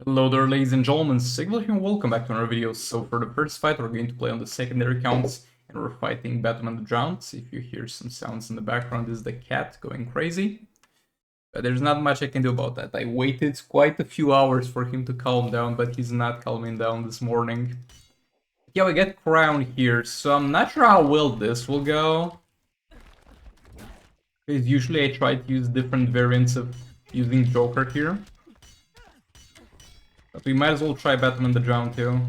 Hello there, ladies and gentlemen, Sigval here and welcome back to another video. So for the first fight, we're going to play on the secondary counts and we're fighting Batman the Drowned. If you hear some sounds in the background, this is the cat going crazy. But there's not much I can do about that. I waited quite a few hours for him to calm down, but he's not calming down this morning. Yeah, we get Crown here, so I'm not sure how well this will go. Because usually I try to use different variants of using Joker here. But we might as well try Batman the Drowned too.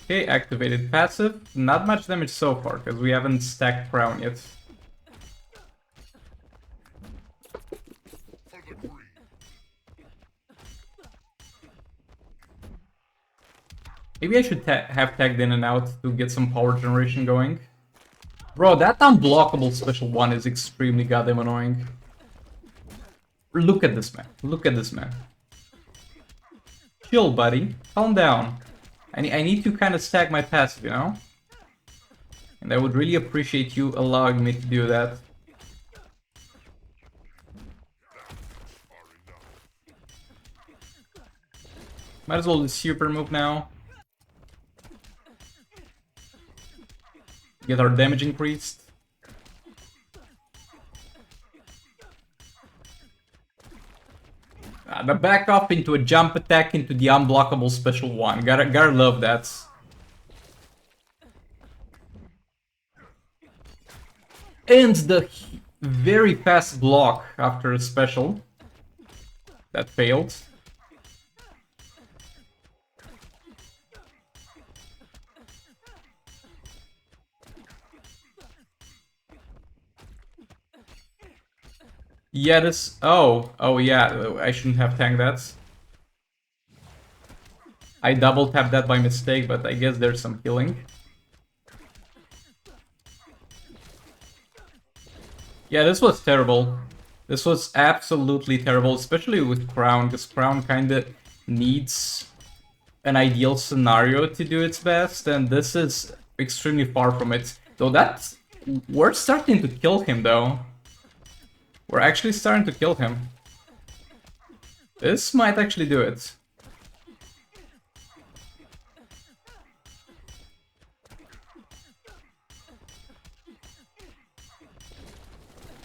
Okay, activated passive. Not much damage so far, because we haven't stacked Crown yet. Maybe I should have tagged in and out to get some power generation going. Bro, that unblockable special one is extremely goddamn annoying. Look at this man. Look at this man. Chill, buddy. Calm down. I need to kind of stack my passive, you know? And I would really appreciate you allowing me to do that. Might as well do super move now. Get our damage increased. The back up into a jump attack into the unblockable special one. Gotta love that. And the very fast block after a special. That failed. Yeah, this... Oh yeah, I shouldn't have tanked that. I double tapped that by mistake, but I guess there's some healing. Yeah, this was terrible. This was absolutely terrible, especially with Crown, because Crown kinda needs an ideal scenario to do its best, and this is extremely far from it. Though that's... We're starting to kill him, though. We're actually starting to kill him. This might actually do it.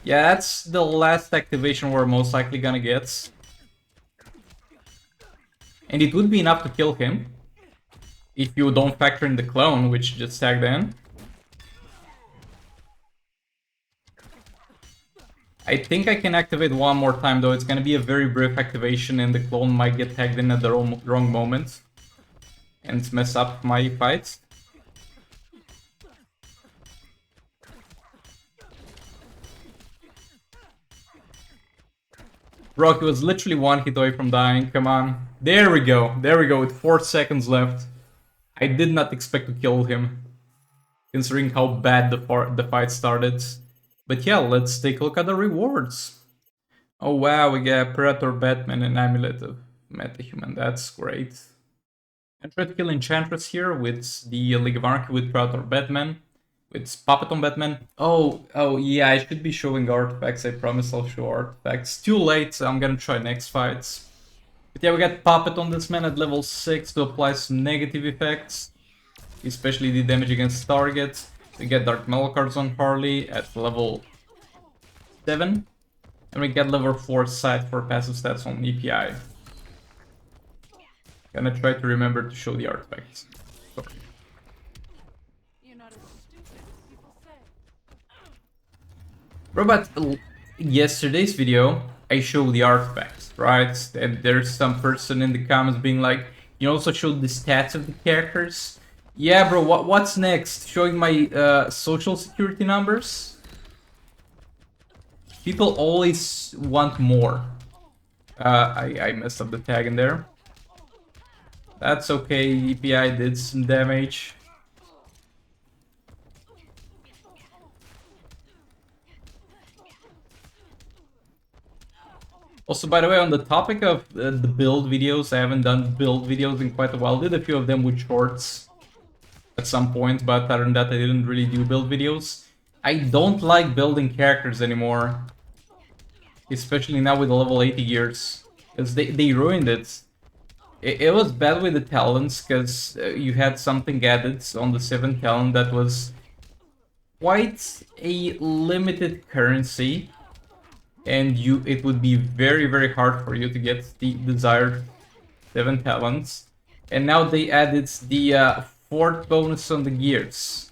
Yeah, that's the last activation we're most likely gonna get. And it would be enough to kill him. If you don't factor in the clone, which just tagged in. I think I can activate one more time, though. It's gonna be a very brief activation and the clone might get tagged in at the wrong moment. And mess up my fight. Bro, he was literally one hit away from dying, come on. There we go, with 4 seconds left. I did not expect to kill him. Considering how bad the fight started. But yeah, let's take a look at the rewards. Oh wow, we get Predator Batman and Amulet of Metahuman, that's great. And try to kill Enchantress here with the League of Anarchy with Predator Batman. With Puppet on Batman. Oh yeah, I should be showing artifacts, I promise I'll show artifacts. Too late, I'm gonna try next fights. But yeah, we got Puppet on this man at level 6 to apply some negative effects. Especially the damage against targets. We get Dark Metal cards on Harley at level 7. And we get level 4 Sight for passive stats on EPI. Gonna try to remember to show the artifacts. Sorry. Bro, but yesterday's video, I showed the artifacts, right? And there's some person in the comments being like, you also showed the stats of the characters? Yeah, bro, what's next? Showing my social security numbers? People always want more. I messed up the tag in there. That's okay, EPI did some damage. Also, by the way, on the topic of the build videos, I haven't done build videos in quite a while. Did a few of them with shorts at some point, but other than that, I didn't really do build videos. I don't like building characters anymore. Especially now with the level 80 gears. Because they ruined it. It was bad with the talents, because you had something added on the 7th talent that was quite a limited currency. And it would be very, very hard for you to get the desired 7 talents. And now they added the 4th bonus on the gears.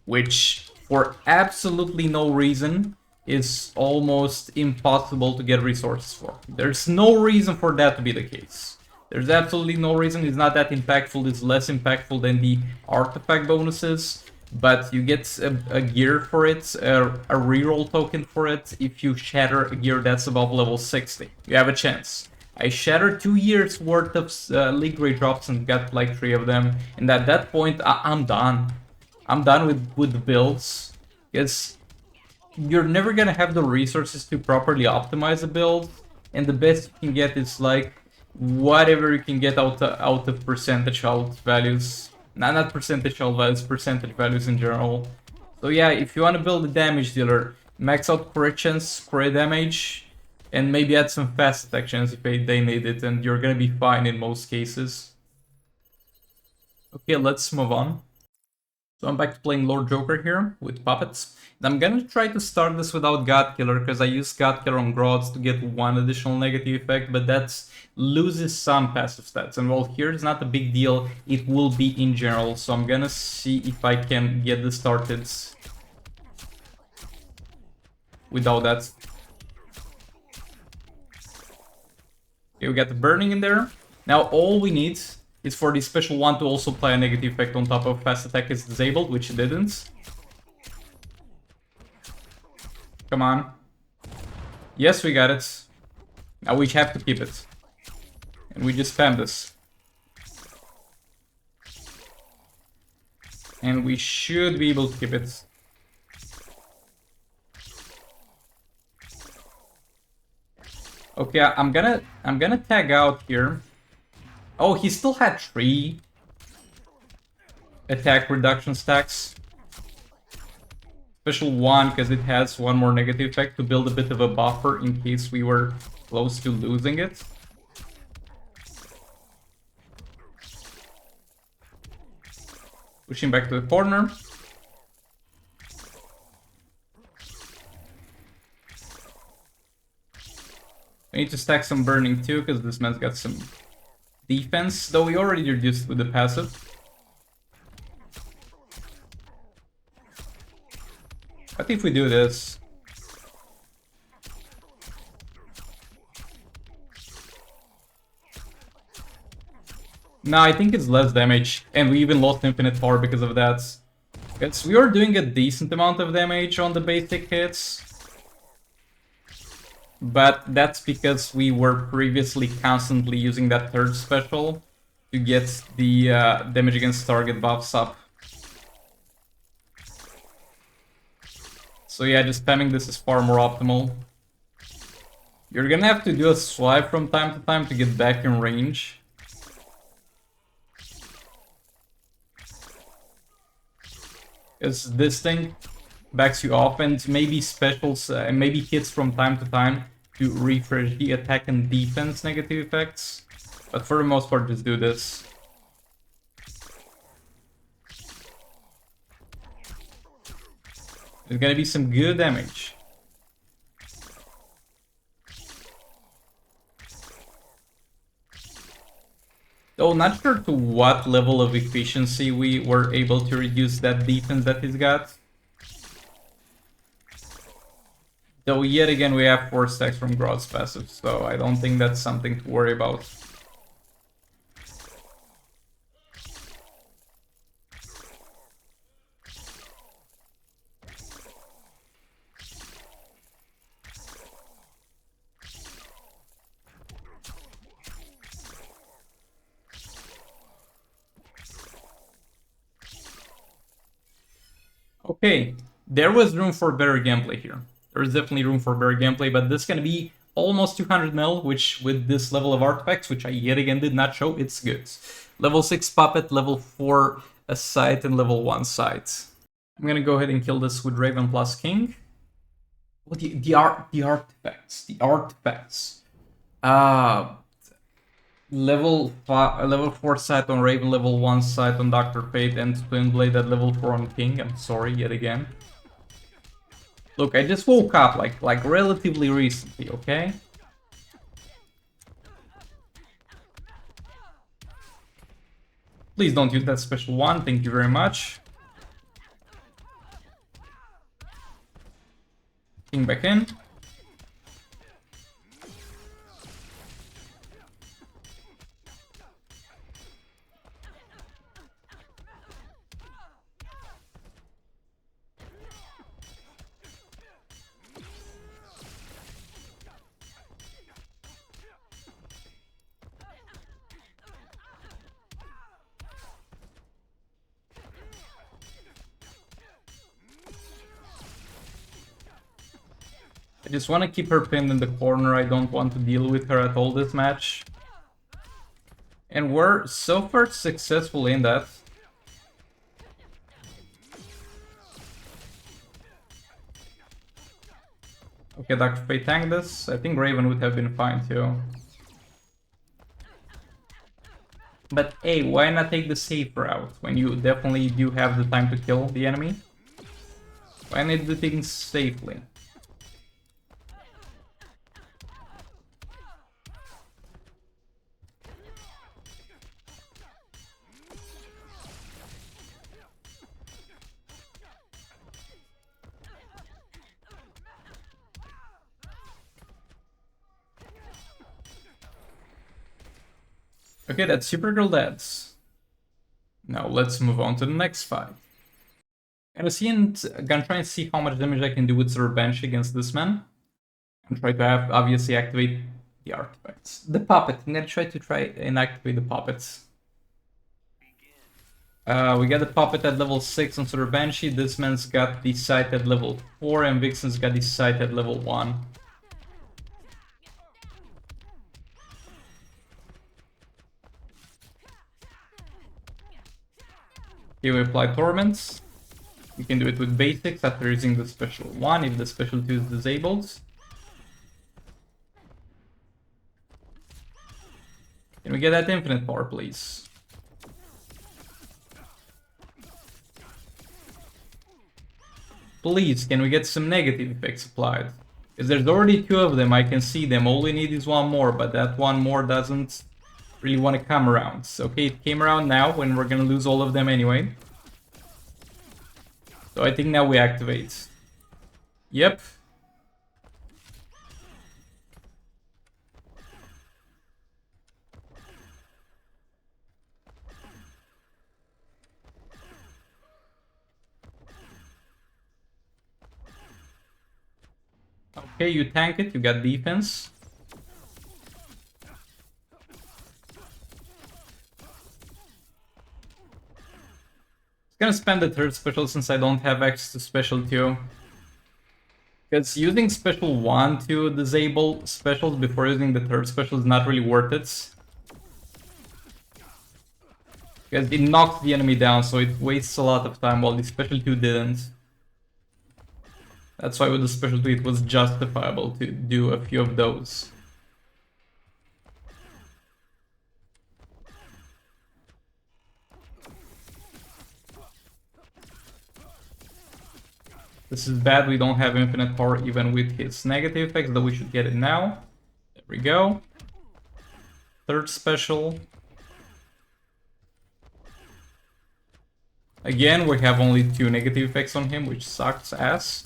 Which, for absolutely no reason, is almost impossible to get resources for. There's no reason for that to be the case. There's absolutely no reason. It's not that impactful. It's less impactful than the artifact bonuses. But you get a gear for it, a reroll token for it, if you shatter a gear that's above level 60. You have a chance. I shattered 2 years worth of League Grade drops and got like 3 of them. And at that point, I'm done. I'm done with the builds. Because you're never gonna have the resources to properly optimize a build. And the best you can get is like whatever you can get out of percentage health values. Not percentage health values, percentage values in general. So yeah, if you want to build a damage dealer, max out crit chance, crit damage, and maybe add some fast attack chance if they need it, and you're gonna be fine in most cases. Okay, let's move on. So I'm back to playing Lord Joker here with puppets. And I'm gonna try to start this without God Killer, because I use God Killer on Grods to get one additional negative effect, but that loses some passive stats. And well, here it's not a big deal, it will be in general, so I'm gonna see if I can get this started without that. Okay, we got the burning in there. Now all we need is for the special one to also apply a negative effect on top of fast attack is disabled, which it didn't. Come on. Yes, we got it. Now we have to keep it. And we just spam this. And we should be able to keep it. Okay, I'm gonna tag out here. Oh, he still had 3 attack reduction stacks. Special 1, because it has 1 more negative effect to build a bit of a buffer in case we were close to losing it. Pushing back to the corner. I need to stack some burning too, because this man's got some defense, though we already reduced with the passive. What if we do this? No, I think it's less damage, and we even lost infinite power because of that. Because we are doing a decent amount of damage on the basic hits. But that's because we were previously constantly using that 3rd special to get the damage against target buffs up. So yeah, just spamming this is far more optimal. You're gonna have to do a swipe from time to time to get back in range. Because this thing backs you off, and maybe specials and maybe hits from time to time to refresh the attack and defense negative effects. But for the most part, just do this. There's gonna be some good damage. Though not sure to what level of efficiency we were able to reduce that defense that he's got. Though yet again we have 4 stacks from Grodd's passive, so I don't think that's something to worry about. Okay, there was room for better gameplay here. There is definitely room for better gameplay, but this is gonna be almost 200 mil, which with this level of artifacts, which I yet again did not show, it's good. Level 6 Puppet, level 4 a Sight, and level 1 Sight. I'm gonna go ahead and kill this with Raven plus King. Well, the artifacts. Level 4 sight on Raven, level 1 sight on Dr. Fate, and Twin Blade at level 4 on King. I'm sorry, yet again. Look, I just woke up like relatively recently, okay? Please don't use that special one, thank you very much. King back in. I just want to keep her pinned in the corner. I don't want to deal with her at all this match. And we're so far successful in that. Okay, Dr. Fate tanked this. I think Raven would have been fine too. But hey, why not take the safe route when you definitely do have the time to kill the enemy? Why not do things safely? Okay, that's Supergirl dead. Now let's move on to the next fight. I'm gonna try and see how much damage I can do with Banshee against this man. And try to obviously activate the artifacts. The puppet. I'm gonna try and activate the puppets. We got the puppet at level 6 on Banshee. This man's got the sight at level 4, and Vixen's got the sight at level 1. Here we apply Torments. You can do it with basics after using the special 1 if the special 2 is disabled. Can we get that infinite power, please? Please, can we get some negative effects applied? Because there's already 2 of them, I can see them. All we need is 1 more, but that 1 more doesn't really want to come around. Okay, it came around now when we're gonna lose all of them anyway. So I think now we activate. Yep. Okay, you tank it, you got defense. Gonna spend the third special since I don't have access to special 2. Because using special 1 to disable specials before using the third special is not really worth it. Because it knocks the enemy down, so it wastes a lot of time, while the special 2 didn't. That's why with the special 2 it was justifiable to do a few of those. This is bad, we don't have infinite power even with his negative effects, though we should get it now. There we go. Third special. Again, we have only 2 negative effects on him, which sucks ass.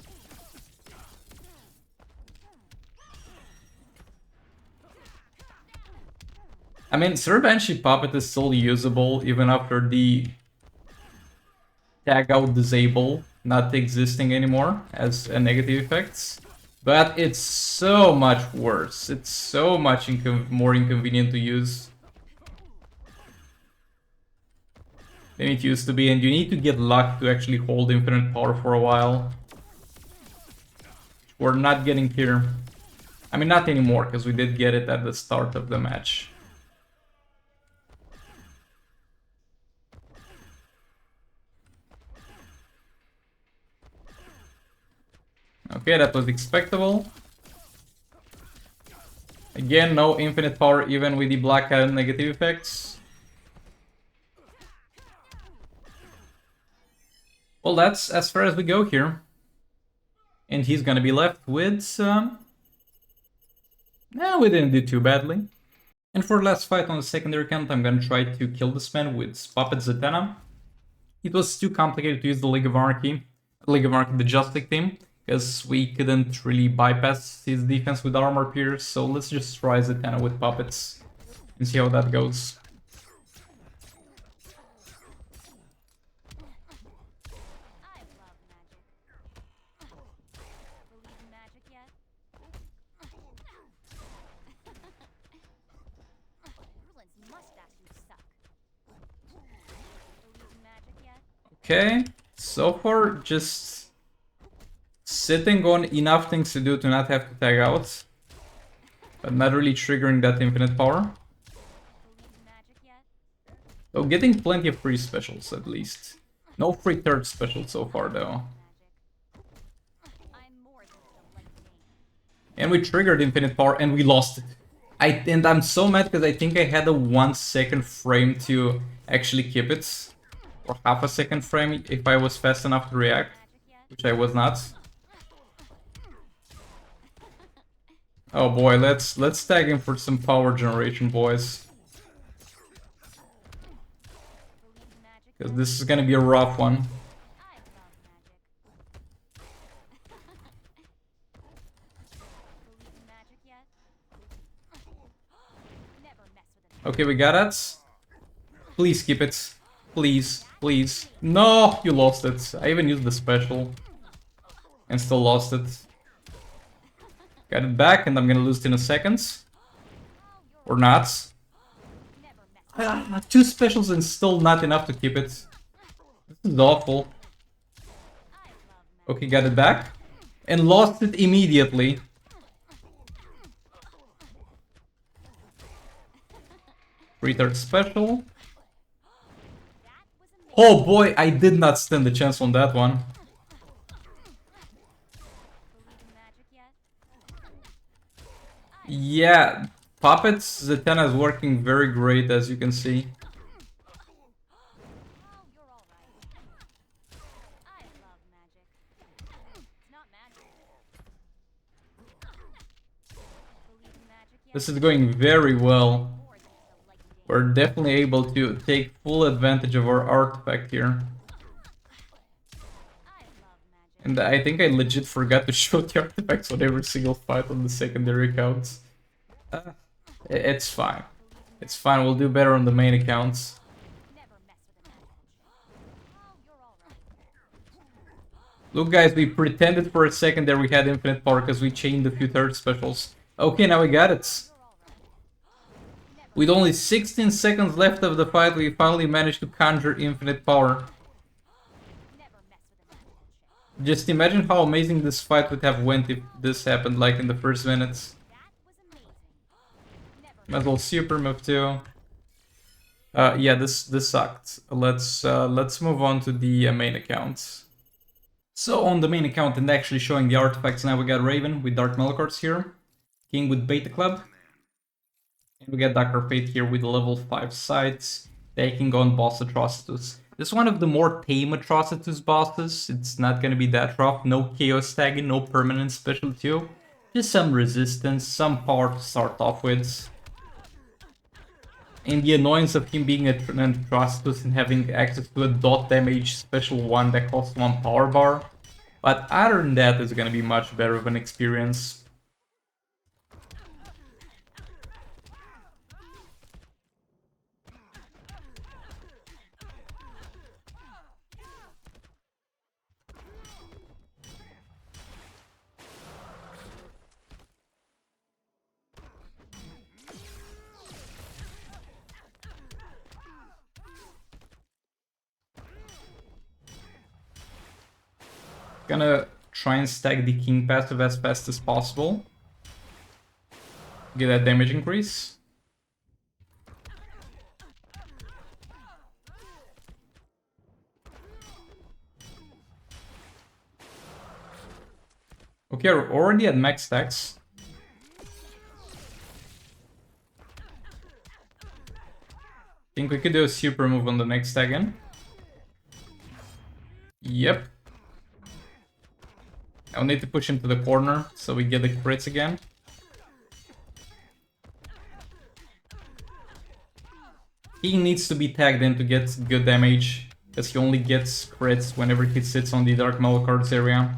I mean, Sir Banshee Puppet is still usable even after the tag out disable not existing anymore as a negative effects. But it's so much worse. It's so much more inconvenient to use than it used to be, and you need to get luck to actually hold infinite power for a while. We're not getting here. I mean, not anymore, because we did get it at the start of the match. Okay, that was expectable. Again, no infinite power even with the black hat negative effects. Well, that's as far as we go here. And he's gonna be left with some... No, we didn't do too badly. And for the last fight on the secondary account, I'm gonna try to kill this man with Puppet Zatanna. It was too complicated to use the League of Anarchy, the Justice team, because we couldn't really bypass his defense with armor pierce, so let's just try Zatanna with puppets and see how that goes. Okay, so far just sitting on enough things to do to not have to tag out, but not really triggering that infinite power. So getting plenty of free specials at least. No free third special so far though. And we triggered infinite power and we lost it. And I'm so mad because I think I had a 1 second frame to actually keep it. Or half a second frame if I was fast enough to react, which I was not. Oh boy, let's tag him for some power generation, boys. Because this is gonna be a rough one. Okay, we got it. Please keep it. Please, please. No, you lost it. I even used the special. And still lost it. Got it back, and I'm gonna lose it in a second. Or not. 2 specials and still not enough to keep it. This is awful. Okay, got it back. And lost it immediately. Retard special. Oh boy, I did not stand a chance on that one. Yeah, Puppets, Zatanna is working very great, as you can see. This is going very well. We're definitely able to take full advantage of our artifact here. And I think I legit forgot to show the artifacts on every single fight on the secondary accounts. It's fine. It's fine, we'll do better on the main accounts. Look guys, we pretended for a second that we had infinite power because we chained a few third specials. Okay, now we got it. With only 16 seconds left of the fight, we finally managed to conjure infinite power. Just imagine how amazing this fight would have went if this happened like in the first minutes. Might as well super move too. Yeah, this sucked. Let's move on to the main account. So on the main account and actually showing the artifacts, now we got Raven with Dark Melkords here, King with Beta Club, and we got Dr. Fate here with level 5 sights, taking on Boss Atrocitus. This is one of the more tame Atrocitus bosses. It's not gonna be that rough, no chaos tagging, no permanent special too. Just some resistance, some power to start off with. And the annoyance of him being an Atrocitus and having access to a dot damage special one that costs 1 power bar. But other than that, it's gonna be much better of an experience. Gonna try and stack the King passive as fast as possible. Get that damage increase. Okay, we're already at max stacks. Think we could do a super move on the next stack again. Yep. I'll need to push him to the corner so we get the crits again. He needs to be tagged in to get good damage, because he only gets crits whenever he sits on the Dark Malacard's area.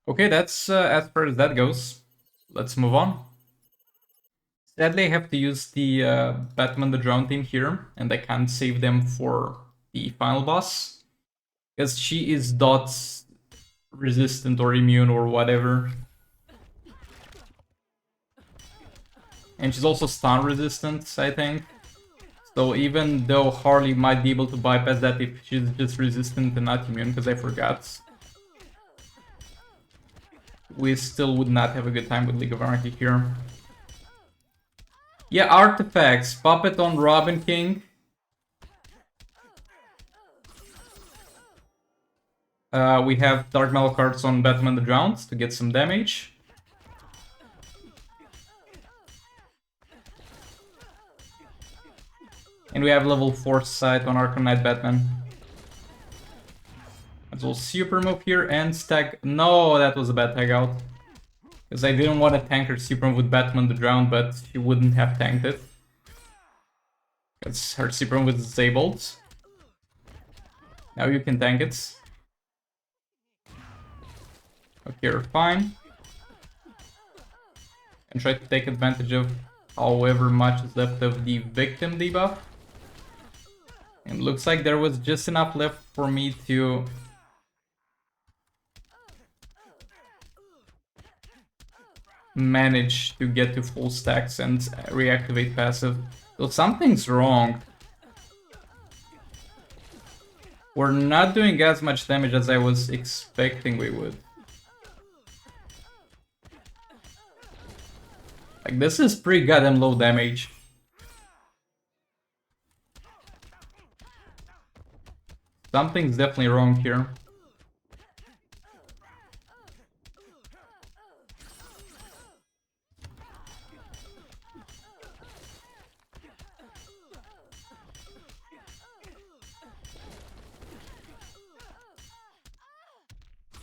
Okay, that's as far as that goes. Let's move on. Sadly, I have to use the Batman the Drown team here, and I can't save them for the final boss, because she is dot resistant or immune or whatever. And she's also stun resistant, I think. So even though Harley might be able to bypass that if she's just resistant and not immune, because I forgot, we still would not have a good time with League of Anarchy here. Yeah, artifacts. Puppet on Robin King. We have Dark Malacards on Batman the Drowned to get some damage. And we have level 4 sight on Arkham Knight Batman. Let's all super move here and stack. No, that was a bad tag out. Because I didn't want to tank her super move with Batman the Drowned, but she wouldn't have tanked it. Because her super move is disabled. Now you can tank it. Okay, you're fine. And try to take advantage of however much is left of the victim debuff. And looks like there was just enough left for me to manage to get to full stacks and reactivate passive. So something's wrong. We're not doing as much damage as I was expecting we would. Like, this is pretty goddamn low damage. Something's definitely wrong here.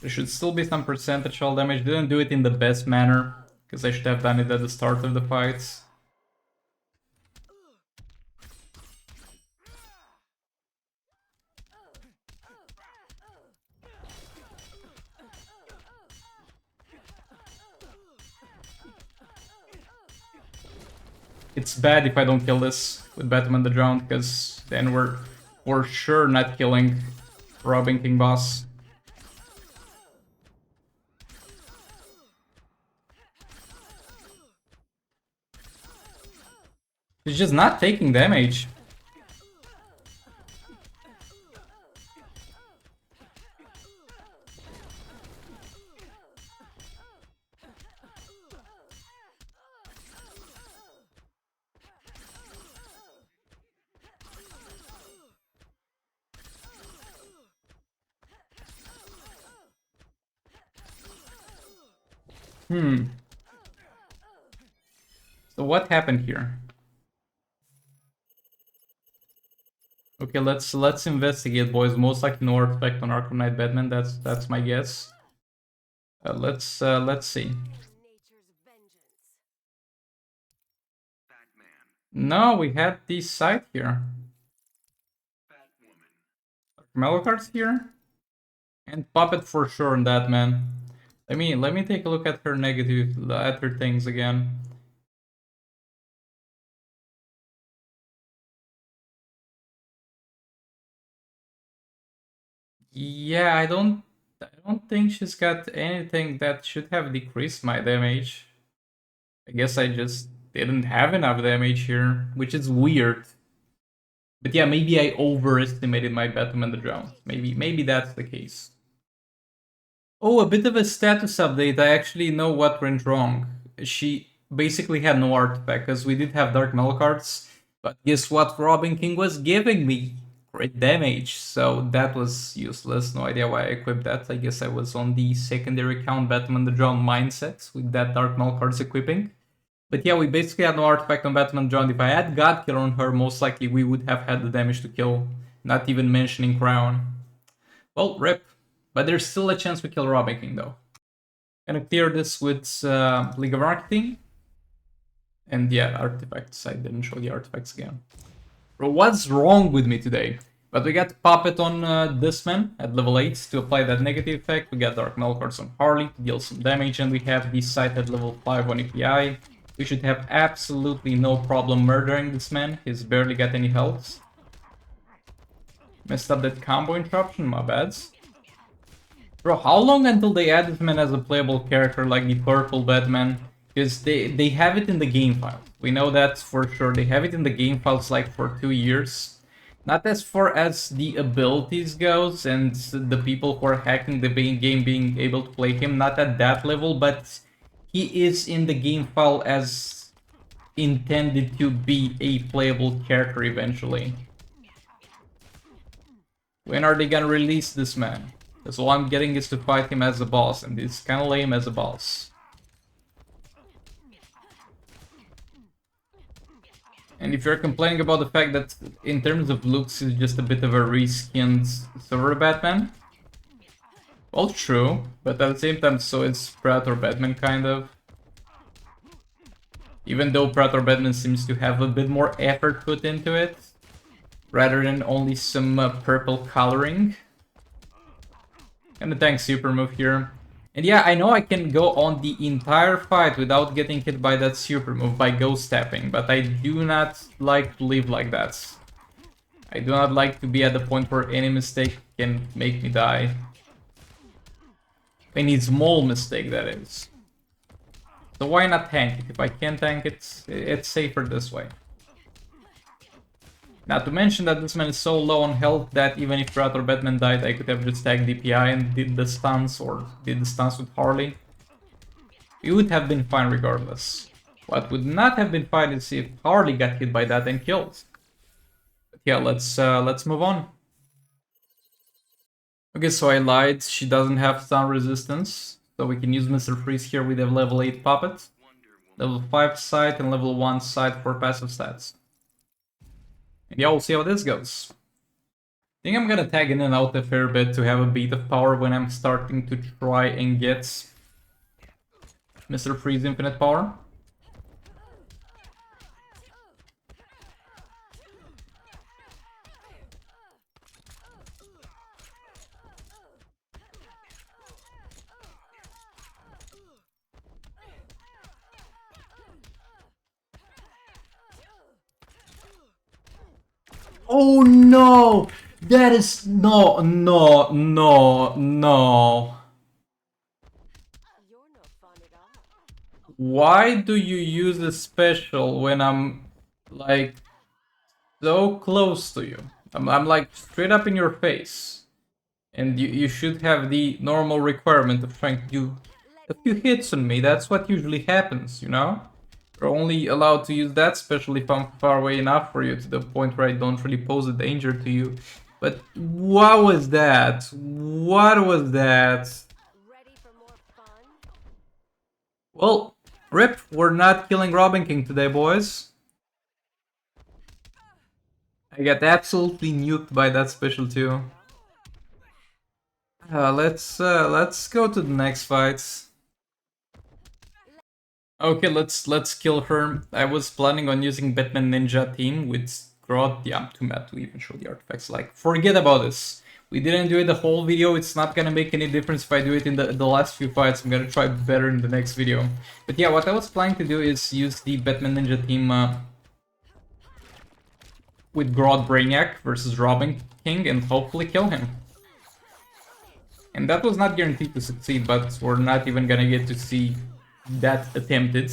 There should still be some percentage fall damage. Didn't do it in the best manner, because I should have done it at the start of the fights. It's bad if I don't kill this with Batman the Drowned, because then we're for sure not killing Robin King boss. He's just not taking damage. So what happened here? Okay, let's investigate, boys. Most likely no artifact on Arkham Knight Batman. That's my guess. Let's see. No, we had the site here. Malacard's here, and Puppet for sure on that, man. Let me take a look at her negative, at her things again. Yeah, I don't think she's got anything that should have decreased my damage. I guess I just didn't have enough damage here, which is weird. But yeah, maybe I overestimated my Batman the Drown. Maybe that's the case. Oh, a bit of a status update. I actually know what went wrong. She basically had no artifact, because we did have Dark Metal cards. But guess what Robin King was giving me? Crit damage. So that was useless. No idea why I equipped that. I guess I was on the secondary account Batman the Drown mindset with that Dark Metal cards equipping. But yeah, we basically had no artifact on Batman Drowned. If I had God Killer on her, most likely we would have had the damage to kill. Not even mentioning Crown. Well, rip. But there's still a chance we kill Robin King though. Gonna clear this with League of Marketing. And yeah, artifacts. I didn't show the artifacts again. Bro, what's wrong with me today? But we got Puppet on this man at level 8 to apply that negative effect. We got Dark Metal cards on Harley to deal some damage. And we have the Sight at level 5 on EPI. We should have absolutely no problem murdering this man. He's barely got any health. Messed up that combo interruption, my bad. Bro, how long until they add this man as a playable character like the purple Batman? Because they have it in the game file. We know that for sure. They have it in the game files like for 2 years. Not as far as the abilities goes and the people who are hacking the game being able to play him. Not at that level, but he is in the game file as intended to be a playable character eventually. When are they gonna release this man? Because all I'm getting is to fight him as a boss, and it's kinda lame as a boss. And if you're complaining about the fact that in terms of looks he's just a bit of a reskinned Silver Batman, well, true, but at the same time so is Predator Batman kind of. Even though Predator Batman seems to have a bit more effort put into it, rather than only some purple coloring. And the tank super move here. And yeah, I know I can go on the entire fight without getting hit by that super move by ghost tapping, but I do not like to live like that. I do not like to be at the point where any mistake can make me die. Any small mistake, that is. So why not tank it? If I can tank it, it's safer this way. Not to mention that this man is so low on health that even if Predator Batman died, I could have just tagged DPI and did the stunts or did the stunts with Harley. It would have been fine regardless. What would not have been fine is if Harley got hit by that and killed. But yeah, let's move on. Okay, so I lied. She doesn't have stun resistance, so we can use Mr. Freeze here with a level 8 puppet, level 5 sight, and level 1 sight for passive stats. And yeah, we'll see how this goes. I think I'm gonna tag in and out a fair bit to have a beat of power when I'm starting to try and get Mr. Freeze infinite power. Oh no! That is no. Why do you use a special when I'm like so close to you? I'm like straight up in your face. And you should have the normal requirement of trying to do a few hits on me. That's what usually happens, you know? You're only allowed to use that special if I'm far away enough for you, to the point where I don't really pose a danger to you. But what was that? What was that? Well, rip, we're not killing Robin King today, boys. I got absolutely nuked by that special too. Let's go to the next fights. Okay, let's kill her. I was planning on using Batman Ninja team with Grodd. Yeah, I'm too mad to even show the artifacts. Like, forget about this. We didn't do it the whole video. It's not gonna make any difference if I do it in the last few fights. I'm gonna try better in the next video. But yeah, what I was planning to do is use the Batman Ninja team with Grodd Brainiac versus Robin King and hopefully kill him. And that was not guaranteed to succeed, but we're not even gonna get to see that attempted.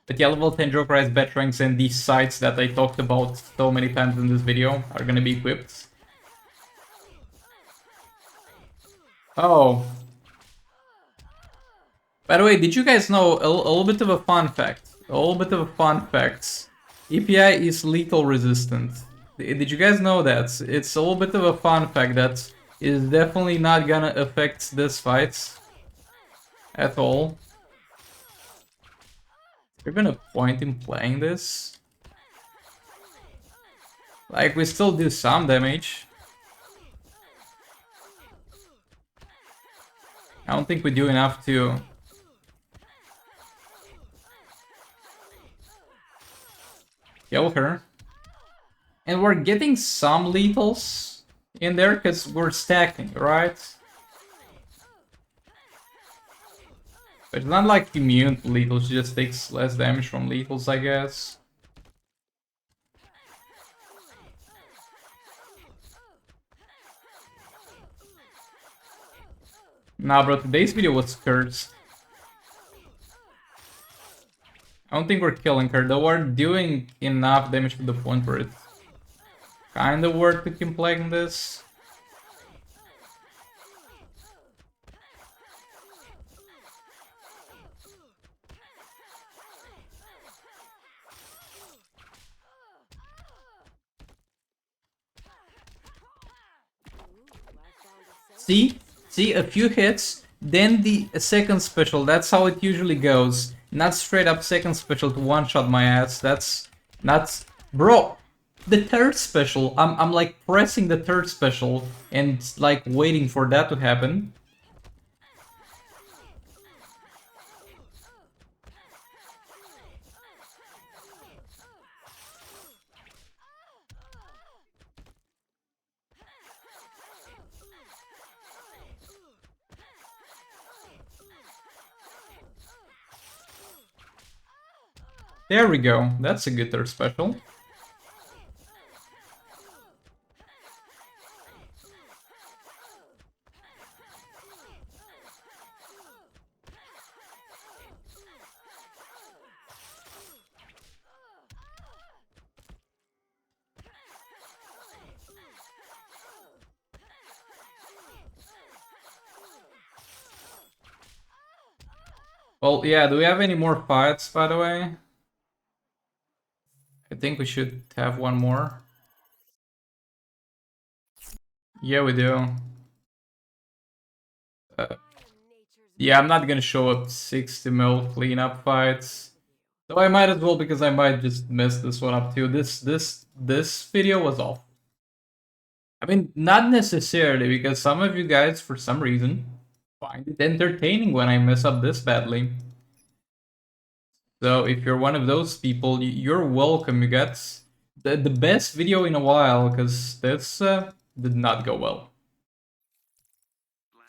But yeah, level 10 Jokerized Batarangs and these sights that I talked about so many times in this video are gonna be equipped. Oh. By the way, did you guys know a little bit of a fun fact? A little bit of a fun fact. EPI is lethal resistant. Did you guys know that? It's a little bit of a fun fact that is definitely not gonna affect this fight at all. Is there even a point in playing this? Like, we still do some damage. I don't think we do enough to... kill her. And we're getting some lethals in there because we're stacking, right? But it's not like immune to lethals, she just takes less damage from lethals, I guess. Nah, bro, today's video was cursed. I don't think we're killing her, though we're doing enough damage to the point where it's kinda worth to keep playing this. See, a few hits, then the second special. That's how it usually goes. Not straight up second special to one-shot my ass. That's not... Bro, the third special, I'm like pressing the third special and like waiting for that to happen. There we go. That's a good third special. Well, yeah, do we have any more fights, by the way? I think we should have one more. Yeah, we do. Yeah, I'm not gonna show up 60 mil cleanup fights. Though I might as well, because I might just mess this one up too. This video was off. I mean, not necessarily, because some of you guys, for some reason, find it entertaining when I mess up this badly. So if you're one of those people, you're welcome. You got the best video in a while, because this did not go well.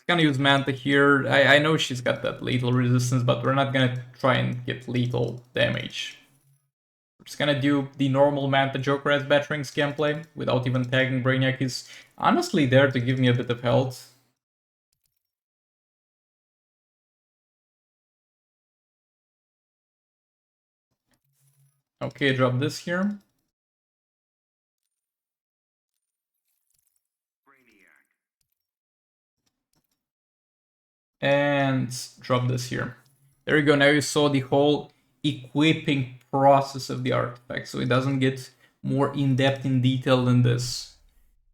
Gonna use Manta here. I know she's got that lethal resistance, but we're not gonna try and get lethal damage. We're just gonna do the normal Manta Joker as Batarang's gameplay without even tagging Brainiac. He's honestly there to give me a bit of health. Okay, drop this here. And drop this here. There you go, now you saw the whole equipping process of the artifact, so it doesn't get more in-depth in detail than this.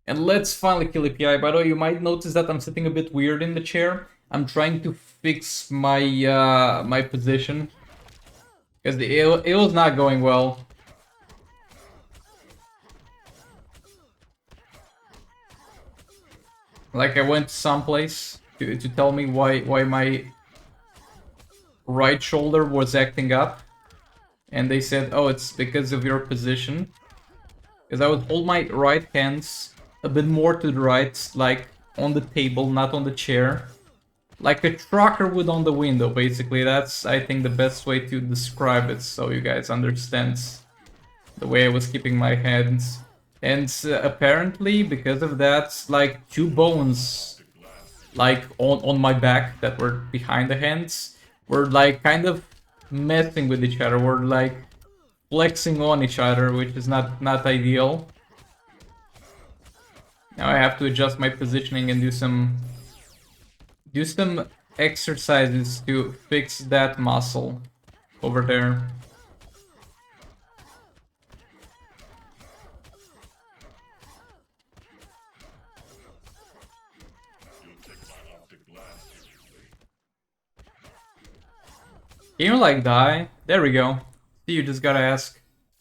And let's finally kill API. By the way, you might notice that I'm sitting a bit weird in the chair. I'm trying to fix my my position, because the AO is not going well. Like, I went someplace to tell me why my right shoulder was acting up, and they said, oh, it's because of your position. Because I would hold my right hands a bit more to the right, like on the table, not on the chair. Like a trucker would on the window, basically. That's, I think, the best way to describe it, so you guys understand the way I was keeping my hands. And apparently, because of that, like, two bones, like, on my back that were behind the hands, were, like, kind of messing with each other. Were, like, flexing on each other, which is not ideal. Now I have to adjust my positioning and do some exercises to fix that muscle over there. Can you like die? There we go. See, you just gotta ask.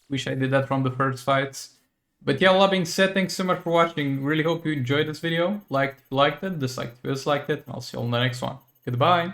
Wish I did that from the first fights. But yeah, all that being said, thanks so much for watching. Really hope you enjoyed this video. Liked if you liked it, disliked if you disliked it, and I'll see you all in the next one. Goodbye.